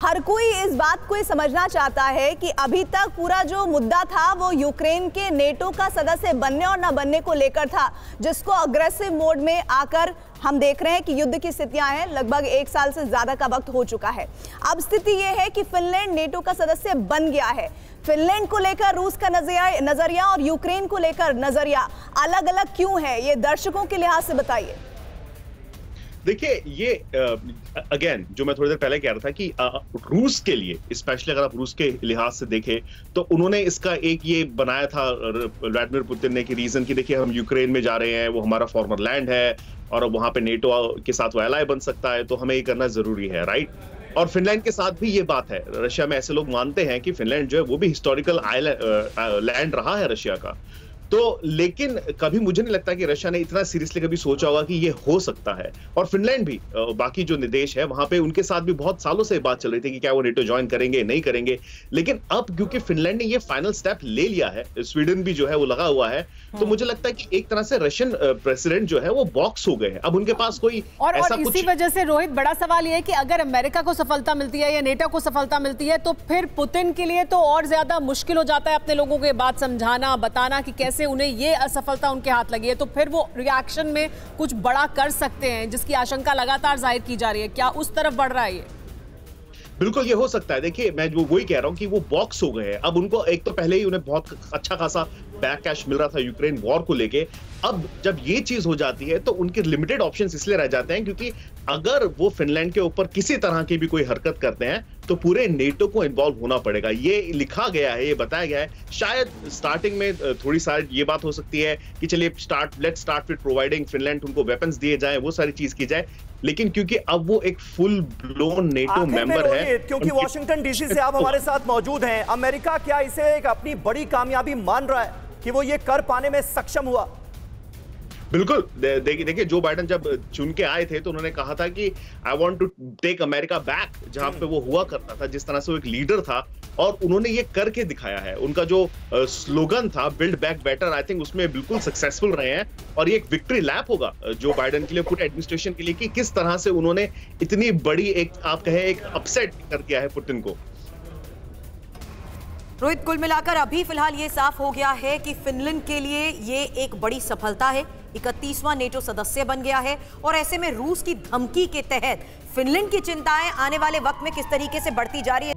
हर कोई इस बात को समझना चाहता है कि अभी तक पूरा जो मुद्दा था वो यूक्रेन के नेटो का सदस्य बनने और न बनने को लेकर था, जिसको अग्रेसिव मोड में आकर हम देख रहे हैं कि युद्ध की स्थितियां हैं। लगभग 1 साल से ज्यादा का वक्त हो चुका है। अब स्थिति यह है कि फिनलैंड नेटो का सदस्य बन गया है। फिनलैंड को लेकर रूस का नजरिया और यूक्रेन को लेकर नजरिया अलग अलग क्यों है, ये दर्शकों के लिहाज से बताइए। देखिए, ये अगेन जो मैं थोड़ी देर पहले कह रहा था कि रूस के लिए, स्पेशली अगर आप रूस के लिहाज से देखें, तो उन्होंने इसका एक ये बनाया था व्लादिमीर पुतिन ने कि रीजन कि देखिए हम यूक्रेन में जा रहे हैं, वो हमारा फॉर्मर लैंड है और वहां पे नेटो के साथ वो एलाय बन सकता है, तो हमें ये करना जरूरी है, राइट। और फिनलैंड के साथ भी ये बात है। रशिया में ऐसे लोग मानते हैं कि फिनलैंड जो है वो भी हिस्टोरिकल लैंड रहा है रशिया का। तो लेकिन कभी मुझे नहीं लगता कि रशिया ने इतना सीरियसली कभी सोचा होगा कि ये हो सकता है। और फिनलैंड भी, बाकी जो देश है वहां पे उनके साथ भी बहुत सालों से बात चल रही थी कि क्या वो नेटो ज्वाइन करेंगे नहीं करेंगे। लेकिन अब क्योंकि फिनलैंड ने ये फाइनल स्टेप ले लिया है, स्वीडन भी जो है वो लगा हुआ है, तो मुझे लगता है कि एक तरह से रशियन प्रेसिडेंट जो है वो बॉक्स हो गए हैं। अब उनके पास कोई और इसी वजह से रोहित, बड़ा सवाल ये है कि अगर अमेरिका को सफलता मिलती है या नेटो को सफलता मिलती है, तो फिर पुतिन के लिए तो और ज्यादा मुश्किल हो जाता है अपने लोगों को ये बात समझाना, बताना कि कैसे उन्हें ये असफलता उनके हाथ लगी है। तो फिर वो रिएक्शन में कुछ बड़ा कर सकते हैं, जिसकी आशंका लगातार जाहिर की जा रही है। क्या उस तरफ बढ़ रहा है ये? बिल्कुल ये हो सकता है। देखिए, मैं वही कह रहा हूं कि वो बॉक्स हो गए हैं। अब उनको एक तो पहले ही उन्हें बहुत अच्छा खासा बैक कैश मिल रहा था यूक्रेन वॉर को लेके। अब जब ये चीज हो जाती है तो उनके लिमिटेड ऑप्शंस इसलिए रह जाते हैं क्योंकि अगर वो फिनलैंड के ऊपर किसी तरह की भी कोई हरकत करते हैं तो पूरे नेटो को इन्वॉल्व होना पड़ेगा। ये लिखा गया है, ये बताया गया है। शायद स्टार्टिंग में थोड़ी सारी ये बात हो सकती है कि चलिए let's start with providing Finland, उनको वेपन्स दिए जाएं, वो सारी चीज की जाए। लेकिन क्योंकि अब वो एक फुल ब्लोन नेटो मेंबर है, क्योंकि वॉशिंगटन डीसी से आप हमारे साथ मौजूद हैं, अमेरिका क्या इसे एक अपनी बड़ी कामयाबी मान रहा है कि वो ये कर पाने में सक्षम हुआ? बिल्कुल। देखिए, जो बाइडेन जब चुन के आए थे तो उन्होंने कहा था कि I want to take America back, जहां पे वो हुआ करता था, जिस तरह से वो एक लीडर था, और उन्होंने ये करके दिखाया है। उनका जो स्लोगन था build back better, I think उसमें बिल्कुल सक्सेसफुल रहे हैं। और ये एक विक्ट्री लैप होगा जो बाइडेन के लिए, पूरे एडमिनिस्ट्रेशन के लिए, कि किस तरह से उन्होंने इतनी बड़ी एक, आप कहें, एक अपसेट कर दिया है पुतिन को। रोहित, कुल मिलाकर अभी फिलहाल ये साफ हो गया है कि फिनलैंड के लिए ये एक बड़ी सफलता है। 31वां नेटो सदस्य बन गया है और ऐसे में रूस की धमकी के तहत फिनलैंड की चिंताएं आने वाले वक्त में किस तरीके से बढ़ती जा रही है।